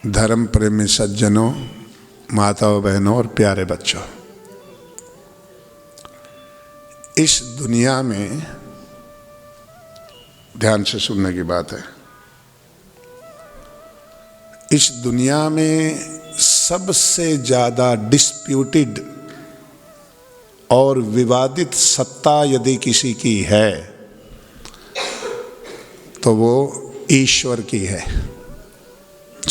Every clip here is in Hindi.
धर्म प्रेमी सज्जनों, माताओं, बहनों और प्यारे बच्चों, इस दुनिया में ध्यान से सुनने की बात है। इस दुनिया में सबसे ज्यादा डिस्प्यूटेड और विवादित सत्ता यदि किसी की है तो वो ईश्वर की है।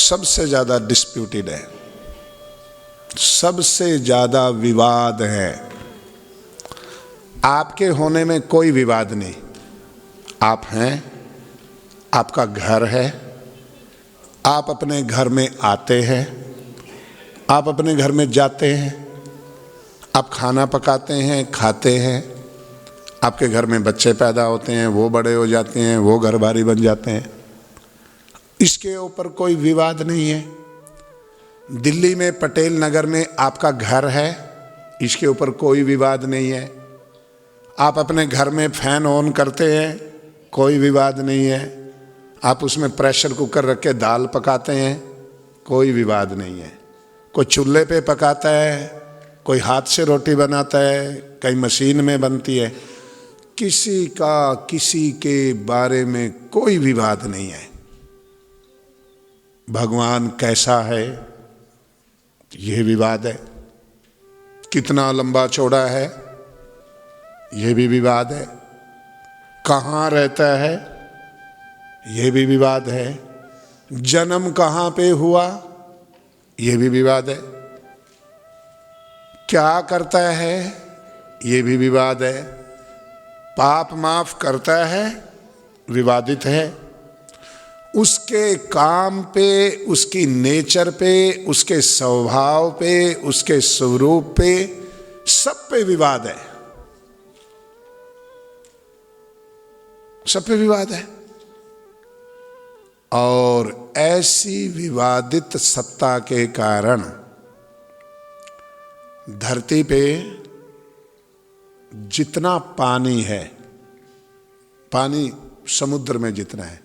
सबसे ज्यादा डिस्प्यूटेड है, सबसे ज्यादा विवाद है। आपके होने में कोई विवाद नहीं। आप हैं, आपका घर है, आप अपने घर में आते हैं, आप अपने घर में जाते हैं, आप खाना पकाते हैं, खाते हैं, आपके घर में बच्चे पैदा होते हैं, वो बड़े हो जाते हैं, वो घर बारी बन जाते हैं। इसके ऊपर कोई विवाद नहीं है। दिल्ली में पटेल नगर में आपका घर है, इसके ऊपर कोई विवाद नहीं है। आप अपने घर में फैन ऑन करते हैं, कोई विवाद नहीं है। आप उसमें प्रेशर कुकर रख के दाल पकाते हैं, कोई विवाद नहीं है। कोई चूल्हे पे पकाता है, कोई हाथ से रोटी बनाता है, कई मशीन में बनती है। किसी का किसी के बारे में कोई विवाद नहीं है। भगवान कैसा है, यह विवाद है। कितना लंबा चौड़ा है, यह भी विवाद है। कहाँ रहता है, यह भी विवाद है। जन्म कहाँ पे हुआ, यह भी विवाद है। क्या करता है, यह भी विवाद है। पाप माफ करता है, विवादित है। उसके काम पे, उसकी नेचर पे, उसके स्वभाव पे, उसके स्वरूप पे, सब पे विवाद है। सब पे विवाद है। और ऐसी विवादित सत्ता के कारण धरती पे जितना पानी है, पानी समुद्र में जितना है,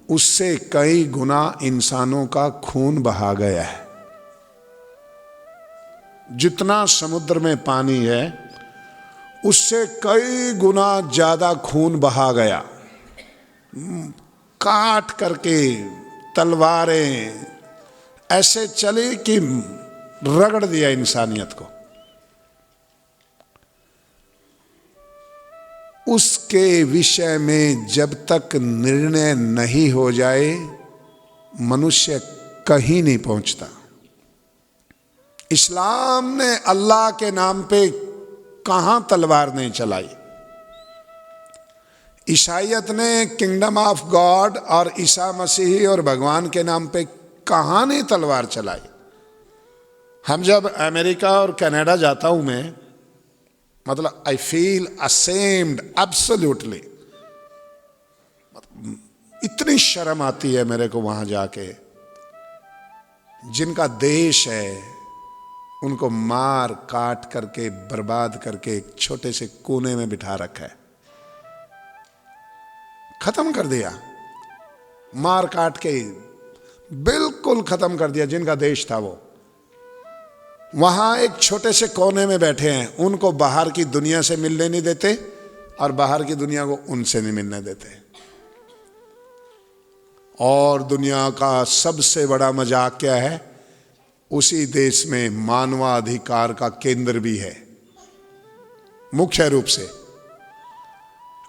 उससे कई गुना इंसानों का खून बहा गया है। जितना समुद्र में पानी है उससे कई गुना ज्यादा खून बहा गया। काट करके तलवारें ऐसे चली कि रगड़ दिया इंसानियत को। उसके विषय में जब तक निर्णय नहीं हो जाए मनुष्य कहीं नहीं पहुंचता। इस्लाम ने अल्लाह के नाम पे कहां तलवार नहीं चलाई। ईसाईयत ने किंगडम ऑफ गॉड और ईसा मसीही और भगवान के नाम पे कहां नहीं तलवार चलाई। हम जब अमेरिका और कनाडा जाता हूं मैं, मतलब आई फील असेम्ड एब्सोल्युटली। इतनी शर्म आती है मेरे को वहां जाके। जिनका देश है उनको मार काट करके बर्बाद करके एक छोटे से कोने में बिठा रखा है, खत्म कर दिया। मार काट के बिल्कुल खत्म कर दिया। जिनका देश था वो वहां एक छोटे से कोने में बैठे हैं। उनको बाहर की दुनिया से मिलने नहीं देते और बाहर की दुनिया को उनसे नहीं मिलने देते। और दुनिया का सबसे बड़ा मजाक क्या है, उसी देश में मानवाधिकार का केंद्र भी है मुख्य रूप से।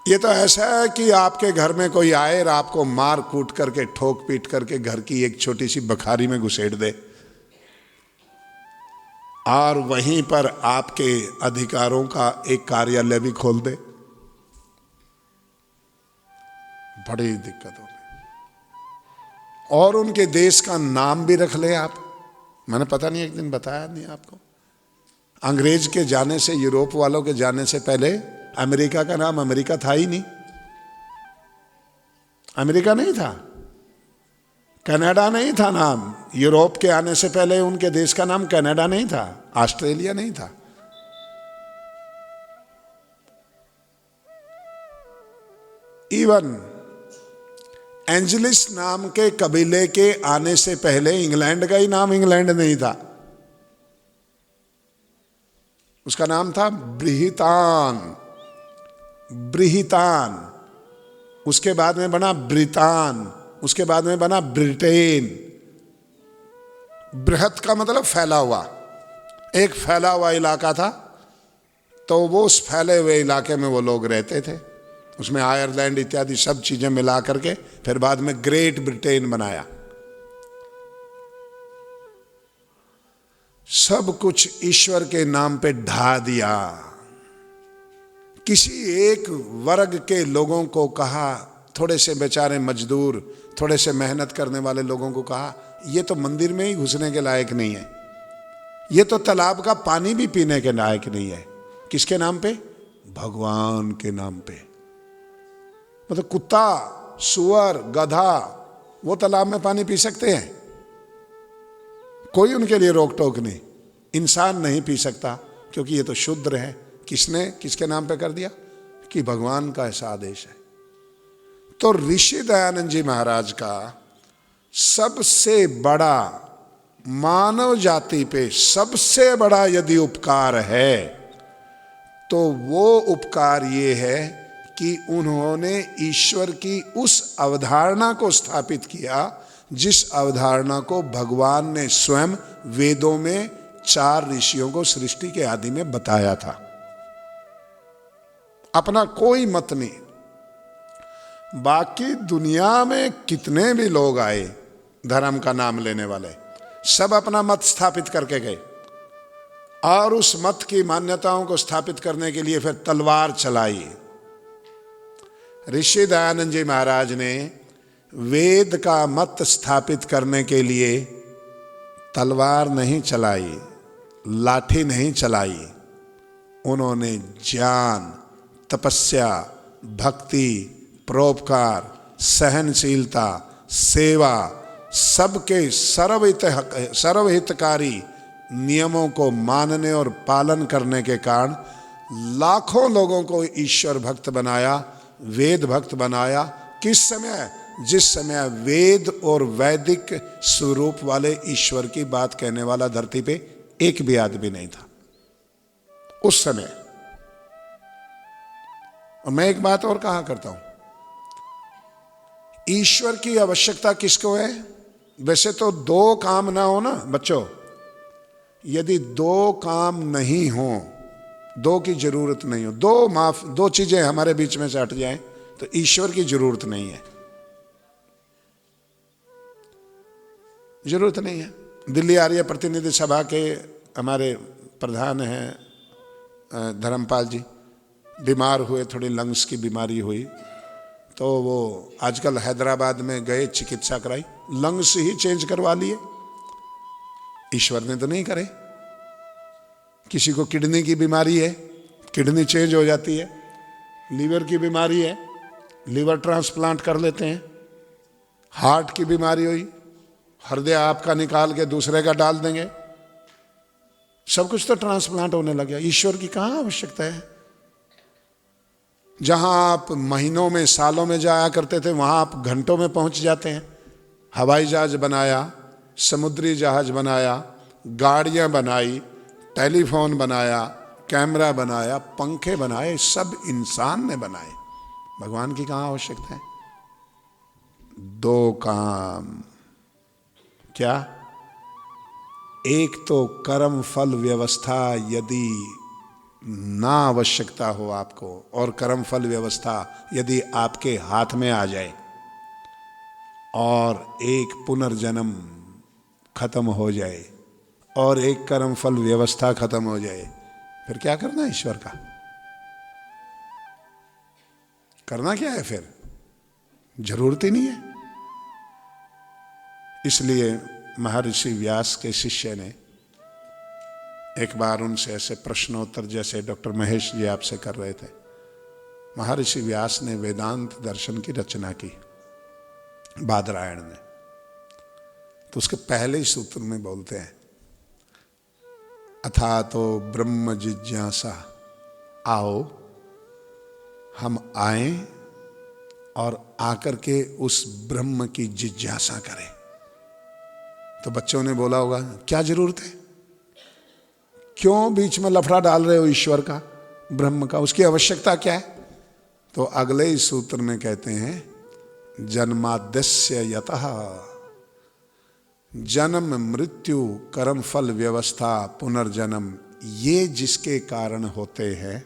ये तो ऐसा है कि आपके घर में कोई आए और आपको मार कूट करके ठोक पीट करके घर की एक छोटी सी बखारी में घुसेड़ दे और वहीं पर आपके अधिकारों का एक कार्यालय भी खोल दे। बड़ी दिक्कत होगी। और उनके देश का नाम भी रख ले आप। मैंने पता नहीं एक दिन बताया नहीं आपको, अंग्रेज के जाने से, यूरोप वालों के जाने से पहले अमेरिका का नाम अमेरिका था ही नहीं। अमेरिका नहीं था, कनाडा नहीं था नाम। यूरोप के आने से पहले उनके देश का नाम कनाडा नहीं था, ऑस्ट्रेलिया नहीं था। इवन एंजलिस नाम के कबीले के आने से पहले इंग्लैंड का ही नाम इंग्लैंड नहीं था, उसका नाम था ब्रिहितान। ब्रिहितान, उसके बाद में बना ब्रितान, उसके बाद में बना ब्रिटेन। बृहत का मतलब फैला हुआ, एक फैला हुआ इलाका था, तो वो उस फैले हुए इलाके में वो लोग रहते थे, उसमें आयरलैंड इत्यादि सब चीजें मिला करके फिर बाद में ग्रेट ब्रिटेन बनाया। सब कुछ ईश्वर के नाम पे ढा दिया। किसी एक वर्ग के लोगों को कहा, थोड़े से बेचारे मजदूर, थोड़े से मेहनत करने वाले लोगों को कहा, ये तो मंदिर में ही घुसने के लायक नहीं है, ये तो तालाब का पानी भी पीने के लायक नहीं है। किसके नाम पे? भगवान के नाम पे। मतलब कुत्ता, सुअर, गधा वो तालाब में पानी पी सकते हैं, कोई उनके लिए रोक टोक नहीं। इंसान नहीं पी सकता क्योंकि ये तो शुद्र है। किसने, किसके नाम पे कर दिया? कि भगवान का ऐसा आदेश है। तो ऋषि दयानंद जी महाराज का सबसे बड़ा, मानव जाति पे सबसे बड़ा यदि उपकार है तो वो उपकार ये है कि उन्होंने ईश्वर की उस अवधारणा को स्थापित किया जिस अवधारणा को भगवान ने स्वयं वेदों में 4 ऋषियों को सृष्टि के आदि में बताया था। अपना कोई मत नहीं। बाकी दुनिया में कितने भी लोग आए धर्म का नाम लेने वाले, सब अपना मत स्थापित करके गए, और उस मत की मान्यताओं को स्थापित करने के लिए फिर तलवार चलाई। ऋषि दयानंद जी महाराज ने वेद का मत स्थापित करने के लिए तलवार नहीं चलाई, लाठी नहीं चलाई, उन्होंने ज्ञान, तपस्या, भक्ति, परोपकार, सहनशीलता, सेवा, सबके सर्वहितकारी नियमों को मानने और पालन करने के कारण लाखों लोगों को ईश्वर भक्त बनाया, वेद भक्त बनाया। किस समय? जिस समय वेद और वैदिक स्वरूप वाले ईश्वर की बात कहने वाला धरती पे एक भी आदमी नहीं था उस समय। और मैं एक बात और कहा करता हूं, ईश्वर की आवश्यकता किसको है? वैसे तो 2 काम ना हो ना बच्चों, यदि 2 काम नहीं हो, 2 की जरूरत नहीं हो, 2 चीजें हमारे बीच में से हट जाएं तो ईश्वर की जरूरत नहीं है, जरूरत नहीं है। दिल्ली आर्य प्रतिनिधि सभा के हमारे प्रधान हैं धर्मपाल जी, बीमार हुए, थोड़ी लंग्स की बीमारी हुई, तो वो आजकल हैदराबाद में गए, चिकित्सा कराई, लंग्स ही चेंज करवा लिए। ईश्वर ने तो नहीं करे। किसी को किडनी की बीमारी है, किडनी चेंज हो जाती है, लीवर की बीमारी है, लीवर ट्रांसप्लांट कर लेते हैं, हार्ट की बीमारी हुई, हृदय आपका निकाल के दूसरे का डाल देंगे, सब कुछ तो ट्रांसप्लांट होने लग गया। ईश्वर की कहाँ आवश्यकता है? जहां आप महीनों में, सालों में जाया करते थे, वहां आप घंटों में पहुंच जाते हैं। हवाई जहाज बनाया, समुद्री जहाज बनाया, गाड़ियां बनाई, टेलीफोन बनाया, कैमरा बनाया, पंखे बनाए, सब इंसान ने बनाए। भगवान की कहाँ आवश्यकता है? 2 काम। क्या? एक तो कर्म फल व्यवस्था यदि ना आवश्यकता हो आपको, और कर्म फल व्यवस्था यदि आपके हाथ में आ जाए, और एक पुनर्जन्म खत्म हो जाए, और एक कर्म फल व्यवस्था खत्म हो जाए, फिर क्या करना ईश्वर का? करना क्या है फिर? जरूरत ही नहीं है। इसलिए महर्षि व्यास के शिष्य ने एक बार उनसे ऐसे प्रश्नोत्तर जैसे डॉक्टर महेश जी आपसे कर रहे थे, महर्षि व्यास ने वेदांत दर्शन की रचना की बादरायण ने। तो उसके पहले ही सूत्र में बोलते हैं, अथा तो ब्रह्म जिज्ञासा, आओ हम आए और आकर के उस ब्रह्म की जिज्ञासा करे। तो बच्चों ने बोला होगा क्या जरूरत है, क्यों बीच में लफड़ा डाल रहे हो ईश्वर का, ब्रह्म का, उसकी आवश्यकता क्या है? तो अगले ही सूत्र में कहते हैं जन्माद्यस्य यतः, जन्म मृत्यु कर्म फल व्यवस्था पुनर्जन्म, ये जिसके कारण होते हैं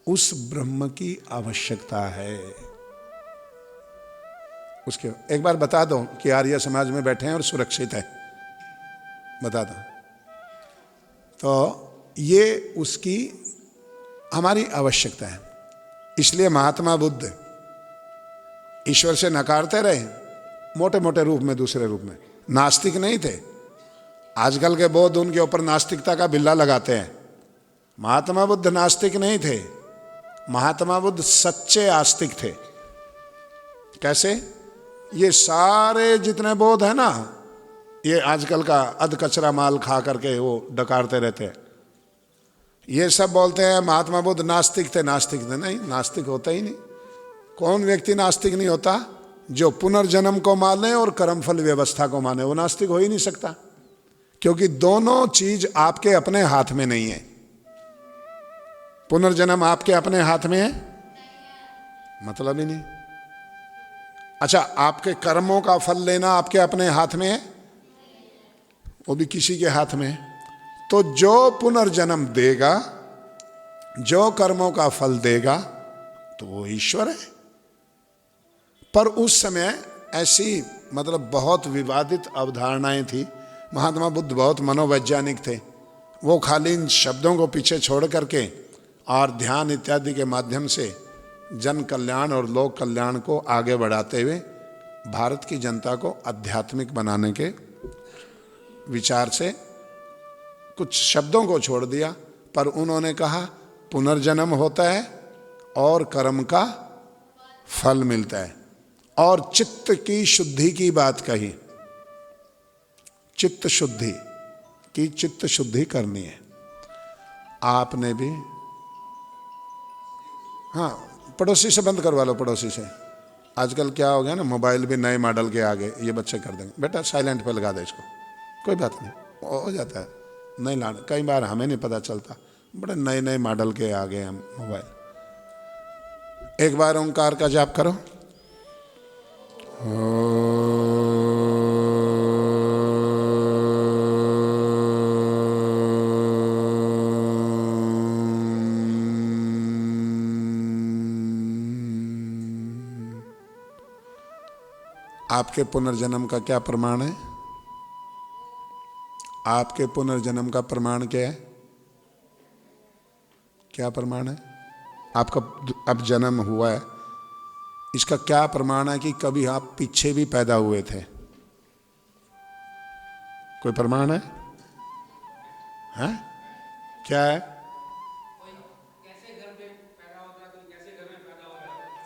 उस ब्रह्म की आवश्यकता है। उसके एक बार बता दो कि आर्य समाज में बैठे हैं और सुरक्षित है, बता दो। तो ये उसकी हमारी आवश्यकता है। इसलिए महात्मा बुद्ध ईश्वर से नकारते रहे मोटे मोटे रूप में, दूसरे रूप में। नास्तिक नहीं थे। आजकल के बौद्ध उनके ऊपर नास्तिकता का बिल्ला लगाते हैं। महात्मा बुद्ध नास्तिक नहीं थे, महात्मा बुद्ध सच्चे आस्तिक थे। कैसे? ये सारे जितने बौद्ध है ना, ये आजकल का अध कचरा माल खा करके वो डकारते रहते हैं। ये सब बोलते हैं महात्मा बुद्ध नास्तिक थे, नास्तिक थे। नहीं, नास्तिक होता ही नहीं। कौन व्यक्ति नास्तिक नहीं होता? जो पुनर्जन्म को माने और कर्मफल व्यवस्था को माने, वो नास्तिक हो ही नहीं सकता। क्योंकि दोनों चीज आपके अपने हाथ में नहीं है। पुनर्जन्म आपके अपने हाथ में है, मतलब ही नहीं। अच्छा, आपके कर्मों का फल लेना आपके अपने हाथ में है, वो भी किसी के हाथ में है। तो जो पुनर्जन्म देगा, जो कर्मों का फल देगा, तो वो ईश्वर है। पर उस समय ऐसी मतलब बहुत विवादित अवधारणाएं थी। महात्मा बुद्ध बहुत मनोवैज्ञानिक थे। वो खाली इन शब्दों को पीछे छोड़ करके और ध्यान इत्यादि के माध्यम से जन कल्याण और लोक कल्याण को आगे बढ़ाते हुए भारत की जनता को आध्यात्मिक बनाने के विचार से कुछ शब्दों को छोड़ दिया। पर उन्होंने कहा पुनर्जन्म होता है और कर्म का फल मिलता है, और चित्त की शुद्धि की बात कही। चित्त शुद्धि की, चित्त शुद्धि करनी है। आपने भी, हाँ, पड़ोसी से बंद करवा लो, पड़ोसी से। आजकल क्या हो गया ना, मोबाइल भी नए मॉडल के आगे, ये बच्चे कर देंगे। बेटा साइलेंट पे लगा दे इसको, कोई बात नहीं, हो जाता है। नहीं लाना, कई बार हमें नहीं पता चलता, बड़े नए नए मॉडल के आ गए हम मोबाइल। एक बार ओंकार का जाप करो। आपके पुनर्जन्म का क्या प्रमाण है? आपके पुनर्जन्म का प्रमाण क्या है? क्या प्रमाण है? आपका अब जन्म हुआ है, इसका क्या प्रमाण है कि कभी आप पीछे भी पैदा हुए थे? कोई प्रमाण है? हैं? क्या है?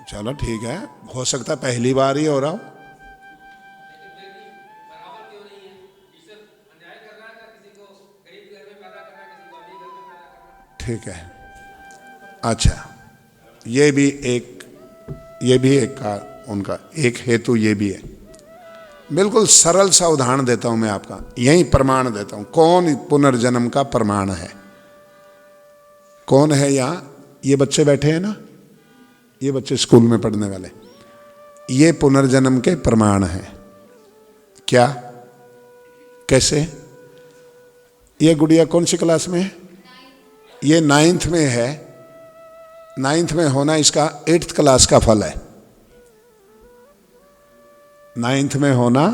चलो ठीक है, हो सकता है पहली बार ही हो रहा हो। ठीक है, अच्छा, ये भी एक का उनका एक हेतु ये भी है। बिल्कुल सरल सा उदाहरण देता हूं मैं आपका, यही प्रमाण देता हूं। कौन पुनर्जन्म का प्रमाण है? कौन है यहां? ये बच्चे बैठे हैं ना, ये बच्चे स्कूल में पढ़ने वाले, ये पुनर्जन्म के प्रमाण है। क्या? कैसे? ये गुड़िया कौन सी क्लास में है? ये 9th में है। 9th में होना इसका 8th क्लास का फल है। 9th में होना,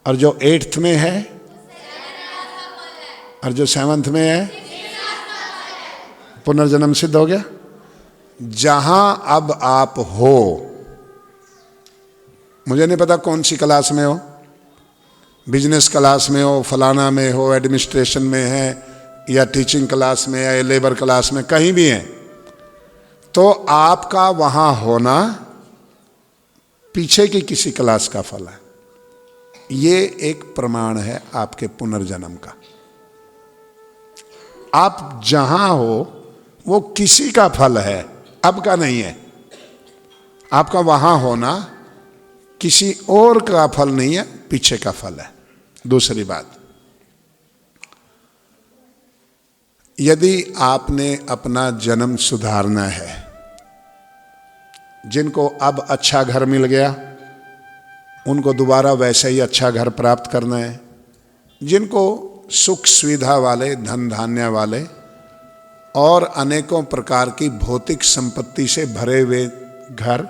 और जो 8th में है, और जो 7th में है, पुनर्जन्म सिद्ध हो गया। जहां अब आप हो, मुझे नहीं पता कौन सी क्लास में हो, बिजनेस क्लास में हो, फलाना में हो, एडमिनिस्ट्रेशन में है, या टीचिंग क्लास में, या लेबर क्लास में, कहीं भी है, तो आपका वहां होना पीछे की किसी क्लास का फल है। ये एक प्रमाण है आपके पुनर्जन्म का। आप जहां हो वो किसी का फल है, अब का नहीं है। आपका वहां होना किसी और का फल नहीं है, पीछे का फल है। दूसरी बात, यदि आपने अपना जन्म सुधारना है, जिनको अब अच्छा घर मिल गया उनको दोबारा वैसे ही अच्छा घर प्राप्त करना है, जिनको सुख सुविधा वाले, धन धान्य वाले और अनेकों प्रकार की भौतिक संपत्ति से भरे हुए घर,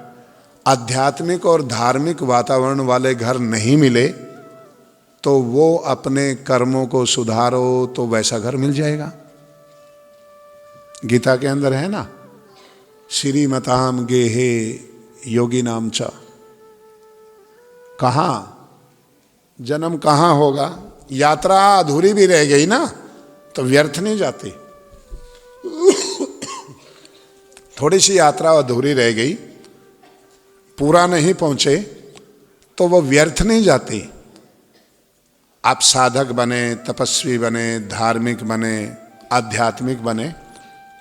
आध्यात्मिक और धार्मिक वातावरण वाले घर नहीं मिले, तो वो अपने कर्मों को सुधारो तो वैसा घर मिल जाएगा। गीता के अंदर है ना, श्रीमताम गेहे योगी नाम च। कहाँ जन्म कहाँ होगा? यात्रा अधूरी भी रह गई ना तो व्यर्थ नहीं जाती। थोड़ी सी यात्रा अधूरी रह गई, पूरा नहीं पहुंचे तो वो व्यर्थ नहीं जाती। आप साधक बने, तपस्वी बने, धार्मिक बने, आध्यात्मिक बने,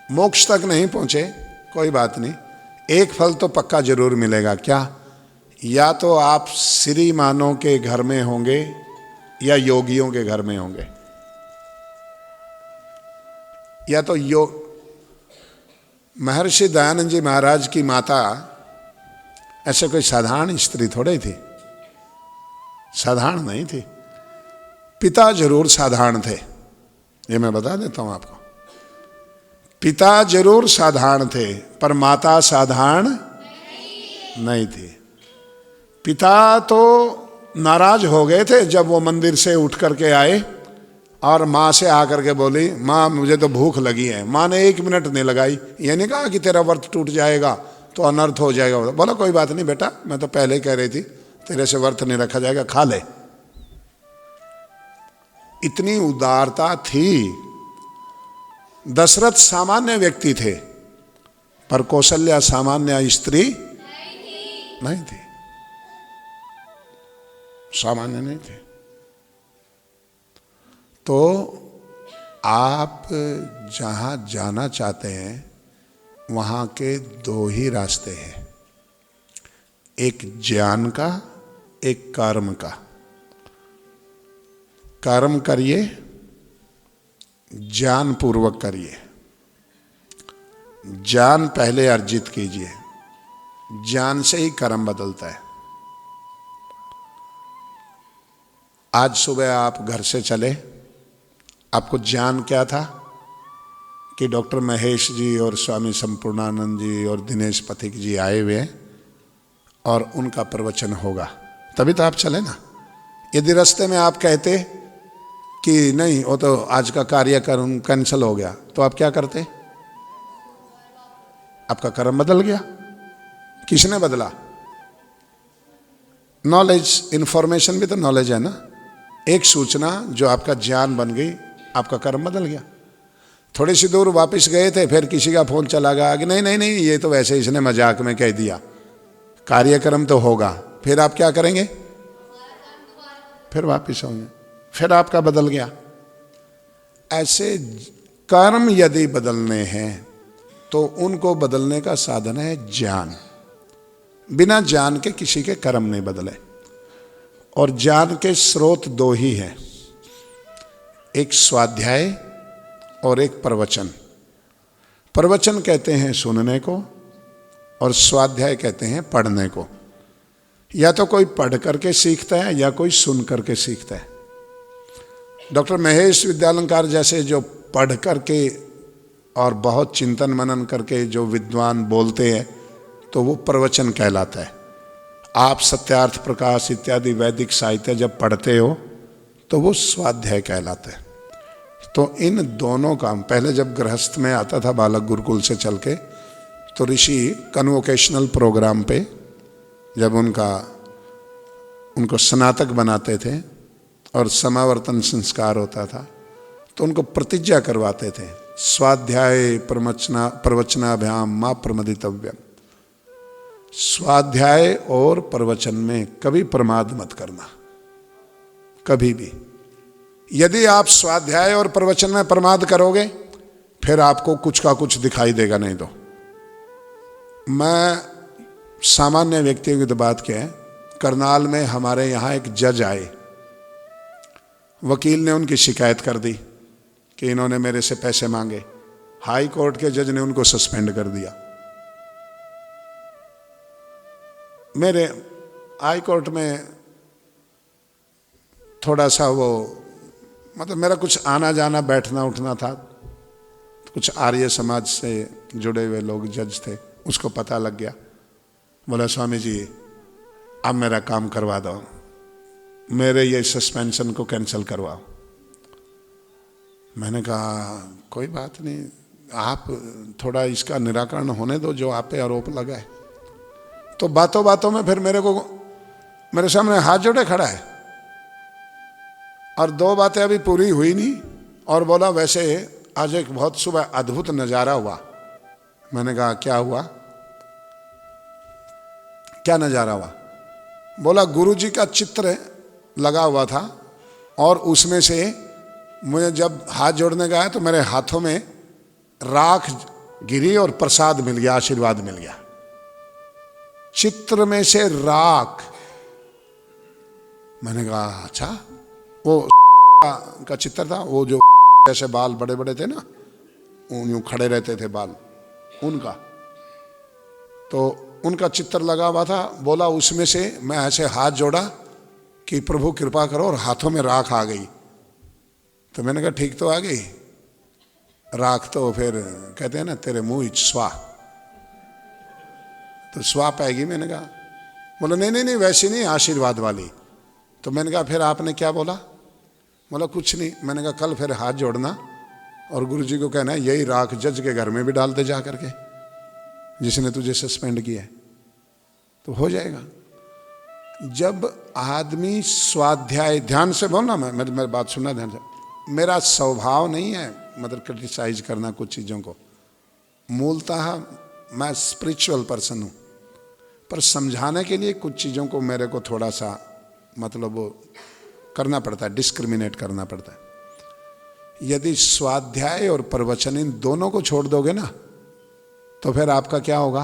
मोक्ष तक नहीं पहुंचे कोई बात नहीं, एक फल तो पक्का जरूर मिलेगा। क्या? या तो आप श्रीमानों के घर में होंगे या योगियों के घर में होंगे, या तो महर्षि दयानंद जी महाराज की माता ऐसे कोई साधारण स्त्री थोड़े थी, साधारण नहीं थी। पिता जरूर साधारण थे, ये मैं बता देता हूं आपको। पिता जरूर साधारण थे पर माता साधारण नहीं थी। पिता तो नाराज हो गए थे जब वो मंदिर से उठ करके आए और माँ से आकर के बोली, माँ मुझे तो भूख लगी है। माँ ने 1 मिनट नहीं लगाई, ये नहीं कहा कि तेरा व्रत टूट जाएगा तो अनर्थ हो जाएगा। बोला कोई बात नहीं बेटा, मैं तो पहले ही कह रही थी तेरे से व्रत नहीं रखा जाएगा, खा ले। इतनी उदारता थी। दशरथ सामान्य व्यक्ति थे पर कौशल्या सामान्य स्त्री नहीं थी, सामान्य नहीं थे। तो आप जहां जाना चाहते हैं वहां के 2 ही रास्ते हैं, एक ज्ञान का, एक कर्म का। कर्म करिए, ज्ञान पूर्वक करिए। ज्ञान पहले अर्जित कीजिए, ज्ञान से ही कर्म बदलता है। आज सुबह आप घर से चले, आपको ज्ञान क्या था कि डॉक्टर महेश जी और स्वामी संपूर्णानंद जी और दिनेश पथिक जी आए हुए हैं और उनका प्रवचन होगा, तभी तो आप चले ना। यदि रास्ते में आप कहते कि नहीं वो तो आज का कार्यक्रम कैंसिल हो गया, तो आप क्या करते? आपका कर्म बदल गया। किसने बदला? नॉलेज, इंफॉर्मेशन भी तो नॉलेज है ना। एक सूचना जो आपका ज्ञान बन गई, आपका कर्म बदल गया। थोड़ी सी दूर वापस गए थे, फिर किसी का फोन चला गया कि नहीं नहीं नहीं ये तो वैसे इसने मजाक में कह दिया, कार्यक्रम तो होगा। फिर आप क्या करेंगे? फिर वापस होंगे, फिर आपका बदल गया। ऐसे कर्म यदि बदलने हैं तो उनको बदलने का साधन है ज्ञान। बिना ज्ञान के किसी के कर्म नहीं बदले। और ज्ञान के स्रोत 2 ही हैं, एक स्वाध्याय और एक प्रवचन। प्रवचन कहते हैं सुनने को और स्वाध्याय कहते हैं पढ़ने को। या तो कोई पढ़ करके सीखता है या कोई सुन करके सीखता है। डॉक्टर महेश विद्यालंकार जैसे जो पढ़ करके और बहुत चिंतन मनन करके जो विद्वान बोलते हैं तो वो प्रवचन कहलाता है। आप सत्यार्थ प्रकाश इत्यादि वैदिक साहित्य जब पढ़ते हो तो वो स्वाध्याय कहलाता है। तो इन दोनों का, पहले जब गृहस्थ में आता था बालक गुरुकुल से चल के, तो ऋषि कन्वोकेशनल प्रोग्राम पे जब उनको स्नातक बनाते थे और समावर्तन संस्कार होता था तो उनको प्रतिज्ञा करवाते थे, स्वाध्याय प्रवचनाभ्याम मां प्रमदितव्यम। स्वाध्याय और प्रवचन में कभी प्रमाद मत करना, कभी भी। यदि आप स्वाध्याय और प्रवचन में प्रमाद करोगे फिर आपको कुछ का कुछ दिखाई देगा नहीं तो। मैं सामान्य व्यक्तियों की तो बात क्या है, करनाल में हमारे यहाँ एक जज आए, वकील ने उनकी शिकायत कर दी कि इन्होंने मेरे से पैसे मांगे। हाई कोर्ट के जज ने उनको सस्पेंड कर दिया। मेरे हाई कोर्ट में थोड़ा सा वो मतलब मेरा कुछ आना जाना बैठना उठना था, कुछ आर्य समाज से जुड़े हुए लोग जज थे, उसको पता लग गया। बोला स्वामी जी अब मेरा काम करवा दो, मेरे ये सस्पेंशन को कैंसिल करवाओ। मैंने कहा कोई बात नहीं, आप थोड़ा इसका निराकरण होने दो जो आप पे आरोप लगा है। तो बातों बातों में फिर मेरे सामने हाथ जोड़े खड़ा है और दो बातें अभी पूरी हुई नहीं और बोला वैसे आज एक बहुत सुबह अद्भुत नजारा हुआ। मैंने कहा क्या हुआ, क्या नजारा हुआ? बोला गुरुजी का चित्र लगा हुआ था और उसमें से मुझे जब हाथ जोड़ने गया तो मेरे हाथों में राख गिरी और प्रसाद मिल गया, आशीर्वाद मिल गया। चित्र में से राख। मैंने कहा अच्छा, वो का चित्र था, वो जो ऐसे बाल बड़े बड़े थे ना, यूं खड़े रहते थे बाल, उनका तो उनका चित्र लगा हुआ था। बोला उसमें से मैं ऐसे हाथ जोड़ा कि प्रभु कृपा करो और हाथों में राख आ गई। तो मैंने कहा ठीक तो आ गई राख, तो फिर कहते हैं ना तेरे मुंह स्वाह, तो स्वाह पाएगी। मैंने कहा, बोला नहीं नहीं नहीं वैसी नहीं, आशीर्वाद वाली। तो मैंने कहा फिर आपने क्या बोला? बोला कुछ नहीं। मैंने कहा कल फिर हाथ जोड़ना और गुरुजी को कहना है यही राख जज के घर में भी डाल दे जा करके, जिसने तुझे सस्पेंड किया है, तो हो जाएगा। जब आदमी स्वाध्याय, ध्यान से बोलना, मैं मेरी बात सुनना ध्यान से। मेरा स्वभाव नहीं है मतलब क्रिटिसाइज करना कुछ चीज़ों को, मूलतः मैं स्पिरिचुअल पर्सन हूँ, पर समझाने के लिए कुछ चीज़ों को मेरे को थोड़ा सा मतलब वो करना पड़ता है, डिस्क्रिमिनेट करना पड़ता है। यदि स्वाध्याय और प्रवचन इन दोनों को छोड़ दोगे ना, तो फिर आपका क्या होगा?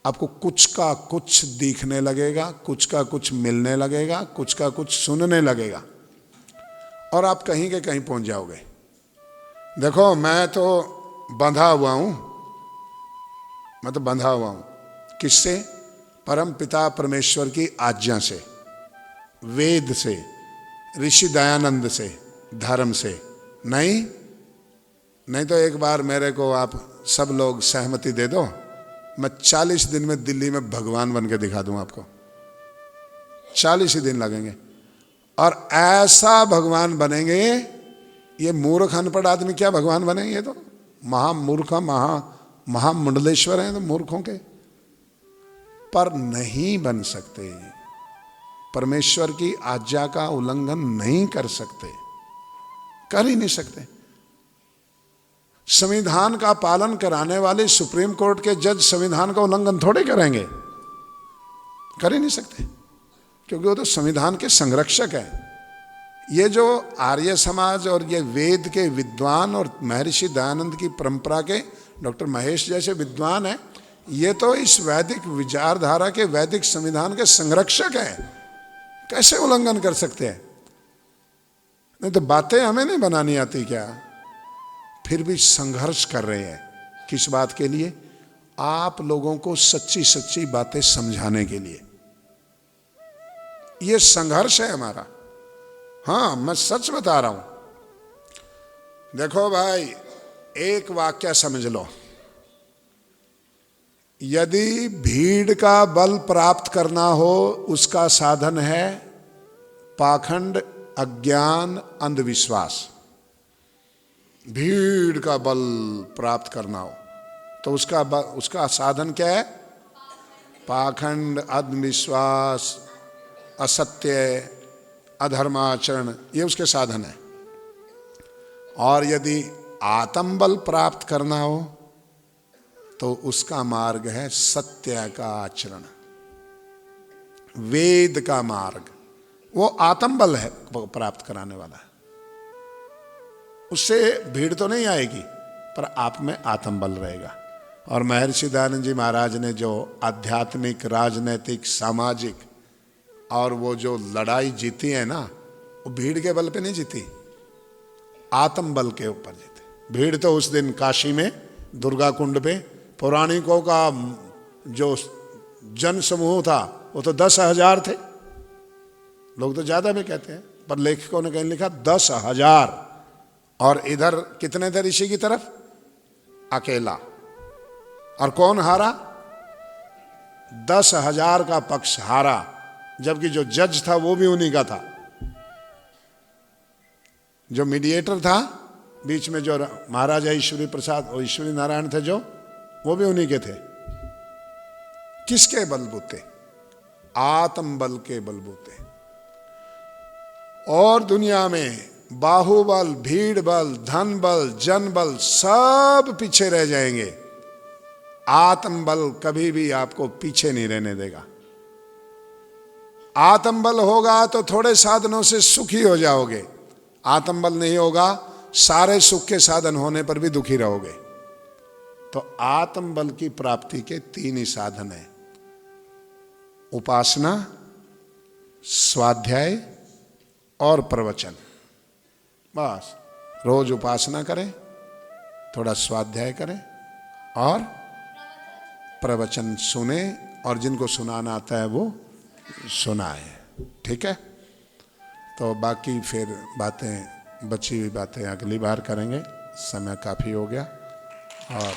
आपको कुछ का कुछ दिखने लगेगा, कुछ का कुछ मिलने लगेगा, कुछ का कुछ सुनने लगेगा और आप कहीं के कहीं पहुंच जाओगे। देखो मैं तो बंधा हुआ हूं, मैं तो बंधा हुआ हूं किससे? परम पिता परमेश्वर की आज्ञा से, वेद से, ऋषि दयानंद से, धर्म से। नहीं तो एक बार मेरे को आप सब लोग सहमति दे दो, मैं 40 दिन में दिल्ली में भगवान बन के दिखा दूं आपको। 40 ही दिन लगेंगे और ऐसा भगवान बनेंगे, ये मूर्ख अनपढ़ आदमी क्या भगवान बनेंगे? ये तो महामूर्ख महामंडलेश्वर हैं तो मूर्खों के, पर नहीं बन सकते। परमेश्वर की आज्ञा का उल्लंघन नहीं कर सकते, कर ही नहीं सकते। संविधान का पालन कराने वाले सुप्रीम कोर्ट के जज संविधान का उल्लंघन थोड़े करेंगे, कर ही नहीं सकते, क्योंकि वो तो संविधान के संरक्षक हैं। ये जो आर्य समाज और ये वेद के विद्वान और महर्षि दयानंद की परंपरा के डॉक्टर महेश जैसे विद्वान हैं, ये तो इस वैदिक विचारधारा के वैदिक संविधान के संरक्षक हैं, कैसे उल्लंघन कर सकते हैं? नहीं तो बातें हमें नहीं बनानी आती क्या? फिर भी संघर्ष कर रहे हैं किस बात के लिए? आप लोगों को सच्ची सच्ची बातें समझाने के लिए। ये संघर्ष है हमारा। हाँ मैं सच बता रहा हूं। देखो भाई, एक वाक्य समझ लो, यदि भीड़ का बल प्राप्त करना हो, उसका साधन है पाखंड, अज्ञान, अंधविश्वास। भीड़ का बल प्राप्त करना हो तो उसका साधन क्या है? पाखंड, अंधविश्वास, असत्य, अधर्माचरण, ये उसके साधन है। और यदि आत्मबल प्राप्त करना हो तो उसका मार्ग है सत्य का आचरण, वेद का मार्ग। वो आत्मबल है प्राप्त कराने वाला है। उससे भीड़ तो नहीं आएगी, पर आप में आत्मबल रहेगा। और महर्षि दयानंद जी महाराज ने जो आध्यात्मिक, राजनैतिक, सामाजिक और वो जो लड़ाई जीती है ना, वो भीड़ के बल पे नहीं जीती, आत्म बल के ऊपर जीती। भीड़ तो उस दिन काशी में दुर्गा कुंड पे पौराणिकों का जो जन समूह था वो तो 10,000 थे, लोग तो ज्यादा भी कहते हैं, पर लेखकों ने कहीं लिखा 10,000। और इधर कितने थे ऋषि की तरफ? अकेला। और कौन हारा? 10,000 का पक्ष हारा, जबकि जो जज था वो भी उन्हीं का था। जो मीडिएटर था बीच में, जो महाराजा ईश्वरी प्रसाद और ईश्वरी नारायण थे जो, वो भी उन्हीं के थे। किसके बलबूते? आत्म बल के बलबूते। और दुनिया में बाहुबल, भीड़ बल, धन बल, जन बल सब पीछे रह जाएंगे, आत्म बल कभी भी आपको पीछे नहीं रहने देगा। आत्म बल होगा तो थोड़े साधनों से सुखी हो जाओगे, आत्म बल नहीं होगा सारे सुख के साधन होने पर भी दुखी रहोगे। तो आत्म बल की प्राप्ति के 3 ही साधन हैं: उपासना, स्वाध्याय और प्रवचन। बस रोज उपासना करें, थोड़ा स्वाध्याय करें और प्रवचन सुने, और जिनको सुनाना आता है वो सुनाए। ठीक है? तो बाकी फिर बातें, बची हुई बातें अगली बार करेंगे, समय काफ़ी हो गया। और